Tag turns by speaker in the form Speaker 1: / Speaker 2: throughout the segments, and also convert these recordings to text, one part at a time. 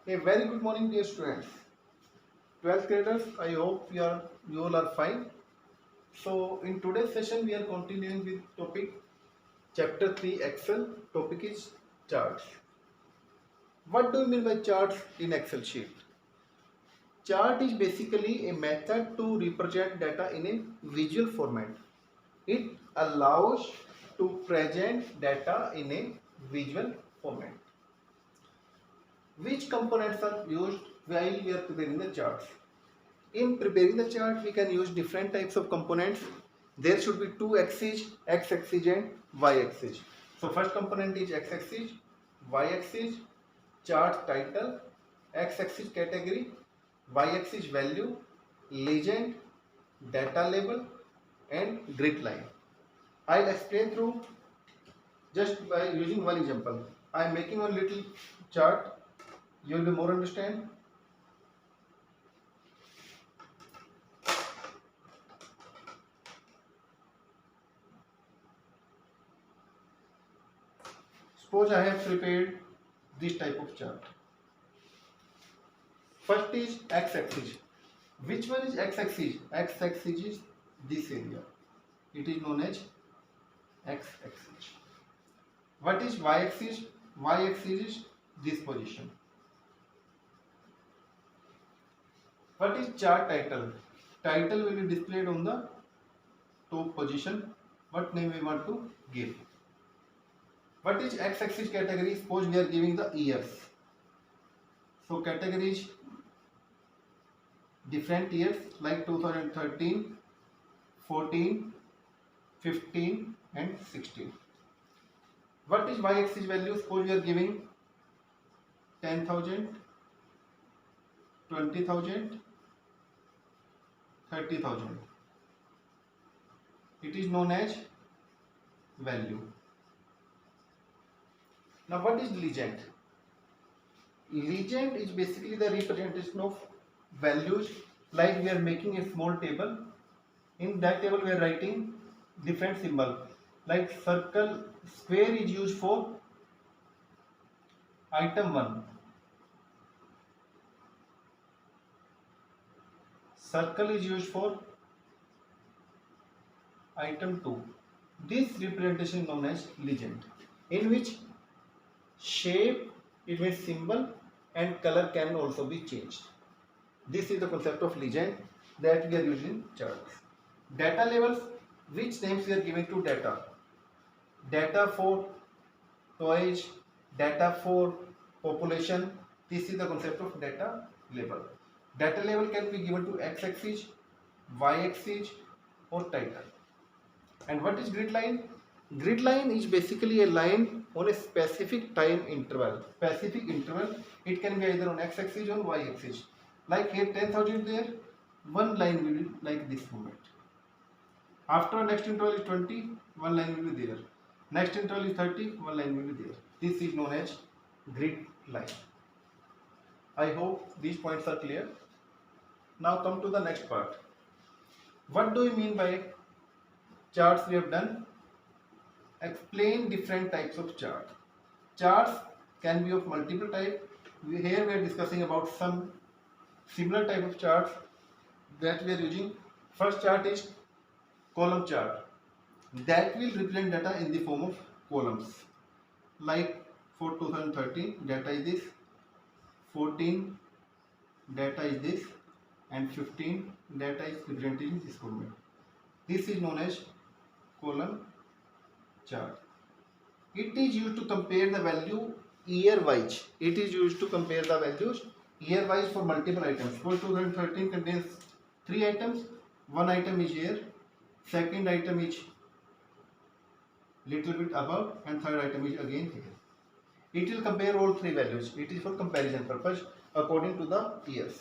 Speaker 1: A very good morning, dear students. 12th graders, I hope you all are fine. So, in today's session, we are continuing with topic chapter 3 Excel. Topic is charts. What do you mean by charts in Excel sheet? Chart is basically a method to represent data in a visual format. It allows to present data in a visual format. Which components are used while we are preparing the charts? In preparing the chart, we can use different types of components. There should be two axes, x-axis and y-axis. So first component is x-axis, y-axis, chart title, x-axis category, y-axis value, legend, data label and grid line. I'll explain through just by using one example. I am making one little chart. You will be more understand. Suppose I have prepared this type of chart. First is x-axis. Which one is x-axis? X-axis is this area. It is known as x-axis. What is y-axis? Y-axis is this position. What is chart title? Title will be displayed on the top position. What name we want to give? What is x-axis category? Suppose we are giving the years. So category is different years like 2013, 14, 15 and 16. What is y-axis value? Suppose we are giving 10,000, 20,000, 30,000. It is known as value. Now what is legend? Legend is basically the representation of values. Like we are making a small table. In that table we are writing different symbol. Like circle, square is used for item 1. Circle is used for item 2. This representation is known as legend, in which shape, it means symbol and color can also be changed. This is the concept of legend that we are using in charts. Data labels, which names we are giving to data. Data for toys, data for population. This is the concept of data label. Data label can be given to x-axis, y-axis or title. And what is grid line? Grid line is basically a line on a specific time interval. Specific interval, it can be either on x-axis or y-axis. Like here 10,000 there, one line will be like this format. After next interval is 20, one line will be there. Next interval is 30, one line will be there. This is known as grid line. I hope these points are clear. Now come to the next part. What do you mean by charts we have done? Explain different types of chart. Charts can be of multiple type. Here we are discussing about some similar type of charts that we are using. First chart is column chart. That will represent data in the form of columns. Like for 2013, data is this. 14, data is this. And 15, data is represented in this format. This is known as column chart. It is used to compare the value year wise. It is used to compare the values year wise for multiple items. For 2013 contains 3 items. One item is here, second item is little bit above and third item is again here. It will compare all 3 values. It is for comparison purpose according to the years.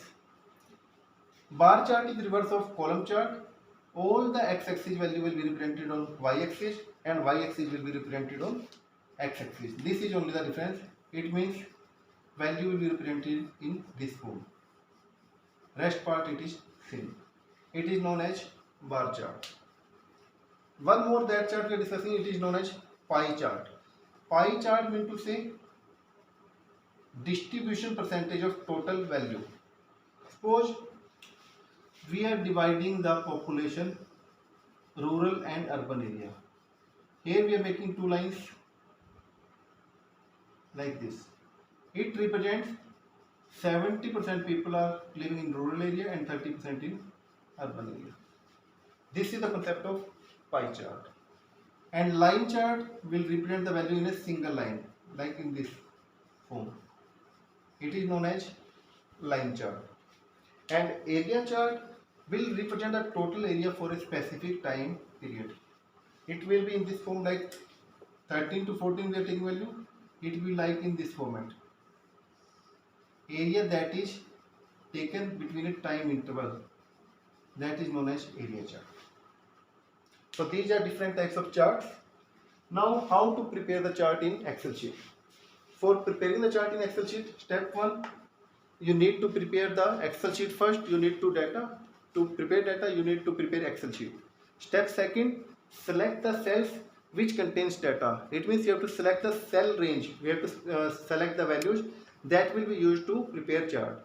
Speaker 1: Bar chart is reverse of column chart. All the x-axis value will be represented on y-axis and y-axis will be represented on x-axis. This is only the difference. It means value will be represented in this form. Rest part it is same. It is known as bar chart. One more that chart we are discussing, it is known as pie chart. Pie chart means to say distribution percentage of total value. Suppose we are dividing the population rural and urban area. Here we are making two lines like this. It represents 70% people are living in rural area and 30% in urban area. This is the concept of pie chart. And line chart will represent the value in a single line, like in this form. It is known as line chart. And area chart will represent the total area for a specific time period. It will be in this form, like 13 to 14 we are taking value. It will be like in this format. Area that is taken between a time interval, that is known as area chart. So these are different types of charts. Now how to prepare the chart in Excel sheet? For preparing the chart in Excel sheet, step 1, you need to prepare the Excel sheet first. You need to prepare data, you need to prepare Excel sheet. Step 2, select the cells which contains data. It means you have to select the cell range. We have to select the values that will be used to prepare chart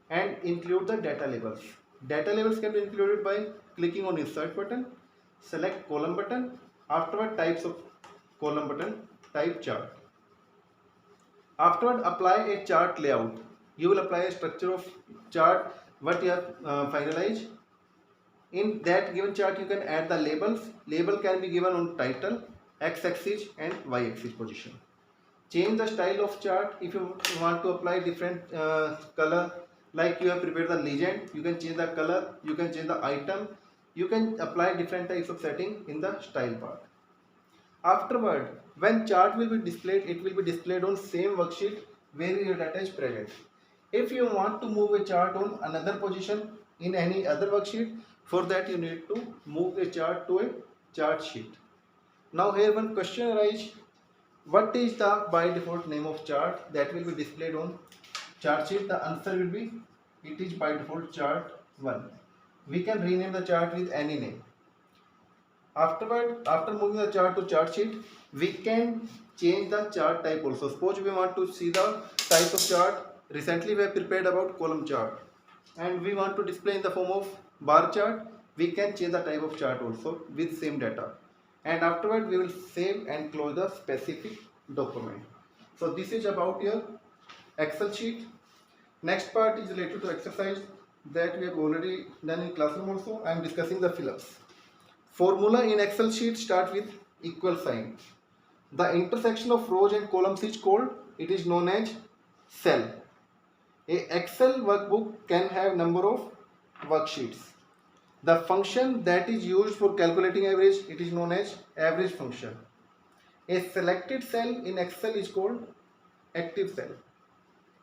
Speaker 1: and include the data labels. Data labels can be included by clicking on insert button, select column button, afterward types of column button, type chart. Afterward apply a chart layout. You will apply a structure of chart what you have finalized. In that given chart you can add the labels. Label can be given on title, x-axis and y-axis position. Change the style of chart. If you want to apply different color, like you have prepared the legend, you can change the color, you can change the item, you can apply different types of setting in the style part. Afterward, when chart will be displayed, it will be displayed on same worksheet where your data is present. If you want to move a chart on another position in any other worksheet, for that you need to move a chart to a chart sheet. Now here one question arises, what is the by default name of chart that will be displayed on chart sheet? The answer will be, it is by default chart 1. We can rename the chart with any name. Afterward, after moving the chart to chart sheet, we can change the chart type also. Suppose we want to see the type of chart. Recently we have prepared about column chart and we want to display in the form of bar chart. We can change the type of chart also with same data. And afterward we will save and close the specific document. So this is about your Excel sheet. Next part is related to exercise that we have already done in classroom also. I am discussing the fill-ups. Formula in Excel sheet start with equal sign. The intersection of rows and columns is called, it is known as cell. A Excel workbook can have number of worksheets. The function that is used for calculating average, it is known as average function. A selected cell in Excel is called active cell.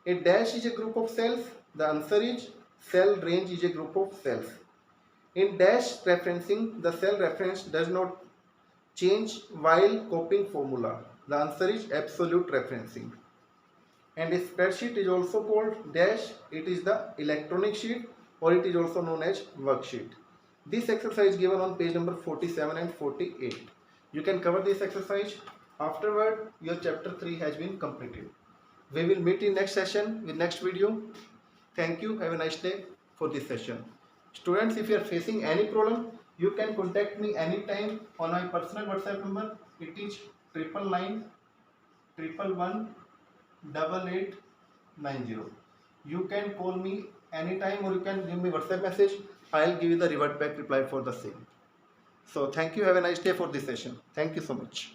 Speaker 1: A dash is a group of cells. The answer is cell range is a group of cells. In dash referencing, the cell reference does not change while copying formula. The answer is absolute referencing. And a spreadsheet is also called dash. It is the electronic sheet or it is also known as worksheet. This exercise given on page number 47 and 48. You can cover this exercise. Afterward, your chapter 3 has been completed. We will meet in next session with next video. Thank you. Have a nice day for this session. Students, if you are facing any problem, you can contact me anytime on my personal WhatsApp number. It is 999 111 8890. You can call me anytime or you can give me WhatsApp message. I'll give you the revert back reply for the same. So thank you. Have a nice day for this session. Thank you so much.